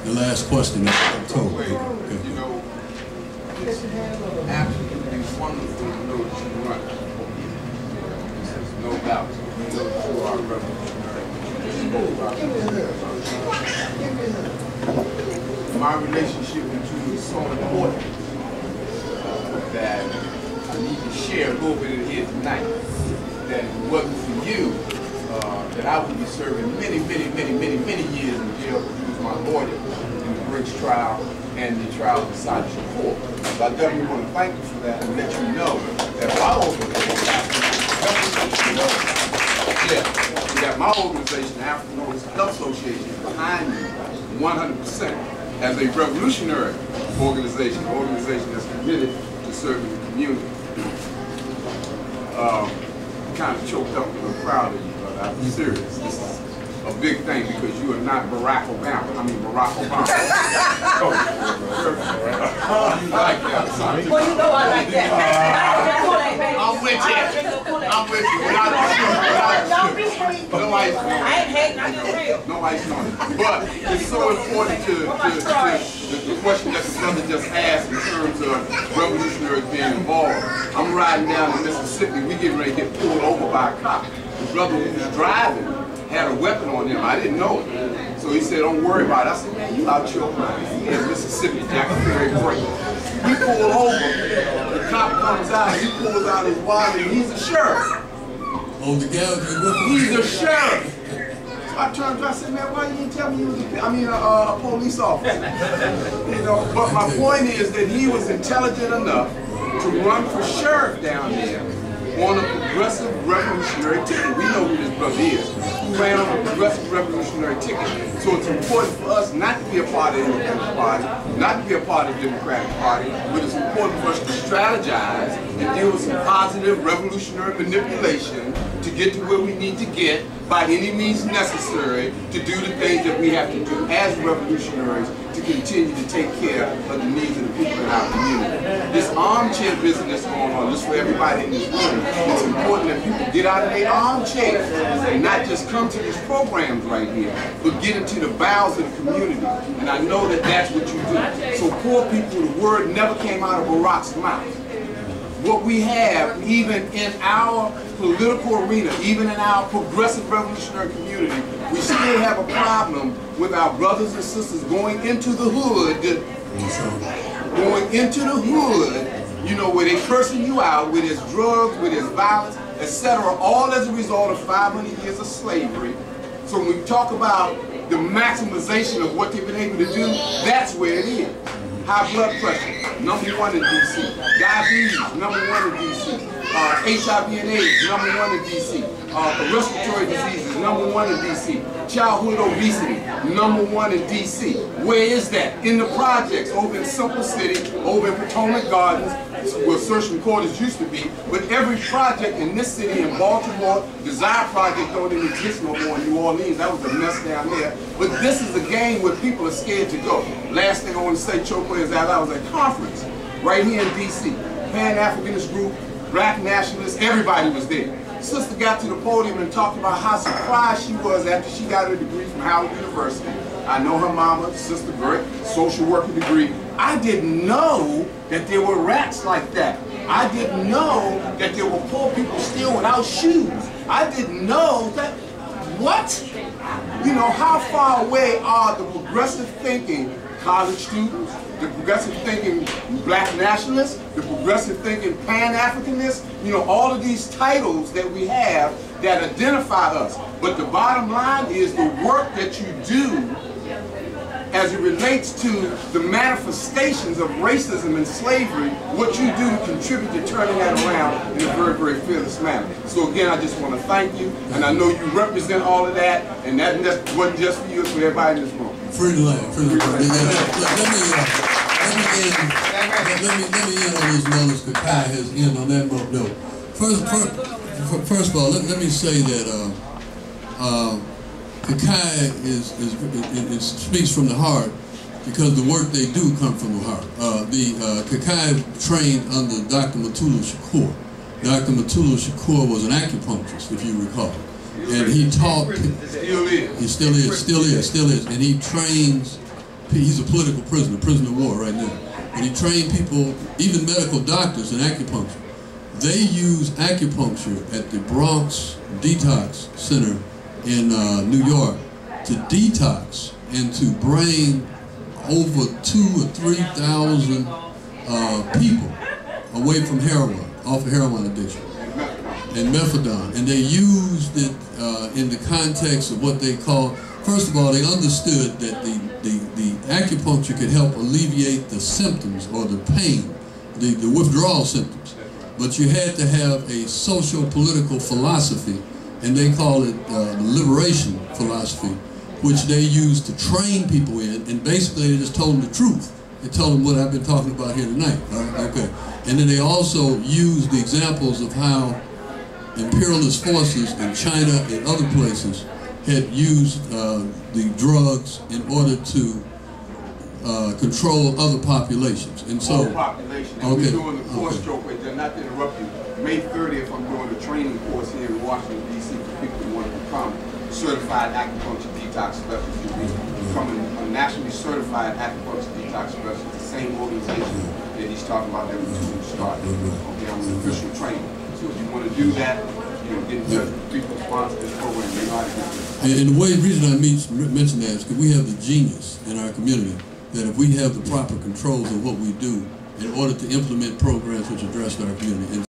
The last question I'm told. You know, it's absolutely wonderful to know that you run. There's no doubt. You know that you are revolutionary. My relationship with you is so important that I need to share a little bit of here tonight. That if it wasn't for you, that I would be serving many years in jail because you was my lawyer in the Briggs trial and the trial of Chokwe. So I definitely want to thank you for that and let you know that my organization, that my organization, African Organization Health Association, is behind you 100% as a revolutionary organization, an organization that's committed to serving the community. Kind of choked up and I'm proud of you, but I'm serious. This is a big thing because you are not Barack Obama. I mean Barack Obama. You like that, son? Well, you know I like that. I'm with you. I'm with you. Don't be hating. No ice on it. I ain't hating, I'm just real. No ice on it. But it's so important to the question that the brother just asked in terms of revolutionaries being involved. I'm riding down in Mississippi. We getting ready to get pulled over by a cop. The brother who was driving had a weapon on him. I didn't know it. So he said, don't worry about it. I said, man, you out your mind. He in Mississippi, Jack Ferry break. We pull over. The cop comes out. He pulls out his wallet. And he's a sheriff. Oh, the gal, he's a sheriff. So I turned to him, I said, man, why you didn't tell me you was a police officer? You know, but my point is that he was intelligent enough to run for sheriff down there on a progressive revolutionary ticket. We know who this brother is. He ran on a progressive revolutionary ticket. So it's important for us not to be a part of the Independent Party, not to be a part of the Democratic Party, but it's important for us to strategize and deal with some positive revolutionary manipulation to get to where we need to get by any means necessary to do the things that we have to do as revolutionaries to continue to take care of the needs of the people in our community. This armchair business going on, this for everybody in this room, it's important that people get out of their armchair and not just come to these programs right here, but get into the bowels of the community. And I know that that's what you do. So poor people, the word never came out of Barack's mouth. What we have, even in our political arena, even in our progressive revolutionary community, we still have a problem with our brothers and sisters going into the hood, you know, where they cursing you out, with his drugs, with his violence, etc., all as a result of 500 years of slavery. So when we talk about the maximization of what they've been able to do, that's where it is. High blood pressure, #1 in DC. Diabetes, #1 in DC. HIV and AIDS, #1 in DC. Respiratory diseases, #1 in DC. Childhood obesity, #1 in DC. Where is that? In the projects, over in Simple City, over in Potomac Gardens, where Searching Quarters used to be. But every project in this city, in Baltimore, Desire Project don't even exist no more in New Orleans. That was a mess down there. But this is a game where people are scared to go. Last thing I want to say, Chokwe, is that I was at a conference right here in DC. Pan-Africanist group, Black nationalists, everybody was there. Sister got to the podium and talked about how surprised she was after she got her degree from Howard University. I know her mama, sister, great social worker degree. I didn't know that there were rats like that. I didn't know that there were poor people still without shoes. I didn't know that, what? You know, how far away are the progressive thinking college students, the progressive thinking Black nationalists, the progressive thinking Pan-Africanists, you know, all of these titles that we have that identify us. But the bottom line is the work that you do as it relates to the manifestations of racism and slavery, what you do to contribute to turning that around in a very fearless manner. So again, I just want to thank you, and I know you represent all of that, and that wasn't just for you, it's for everybody in this room. Free the land, free the land. Let me end on this note as Kakai has ended on that note. First of all, let me say that Kakai it speaks from the heart because the work they do come from the heart. Kakai trained under Dr. Matulu Shakur. Dr. Matulu Shakur was an acupuncturist, if you recall. and he taught. Still is. He still is, and he trains. He's a political prisoner of war right now. But he trained people, even medical doctors in acupuncture. They use acupuncture at the Bronx Detox Center in New York to detox and to bring over 2,000 or 3,000 people away from heroin, off of heroin addiction, and methadone. And they used it in the context of what they call, first of all, they understood that the acupuncture could help alleviate the symptoms or the pain, the withdrawal symptoms. But you had to have a social-political philosophy, and they call it the liberation philosophy, which they used to train people in, and basically they just told them the truth. They told them what I've been talking about here tonight. All right? Okay. And then they also used the examples of how imperialist forces in China and other places had used the drugs in order to control other populations. And so, population. And we're doing the course, Chokwe, not to interrupt you. May 30th, I'm doing a training course here in Washington, D.C. for people who want to become certified acupuncture detox specialists. You're becoming a nationally certified acupuncture detox specialist, the same organization that he's talking about that we started. Okay, I'm an official trainer. So if you want to do that, get in touch with people who sponsor this program. They know how to do it. And the reason I mention that is because we have the genius in our community that if we have the proper controls of what we do in order to implement programs which address our community.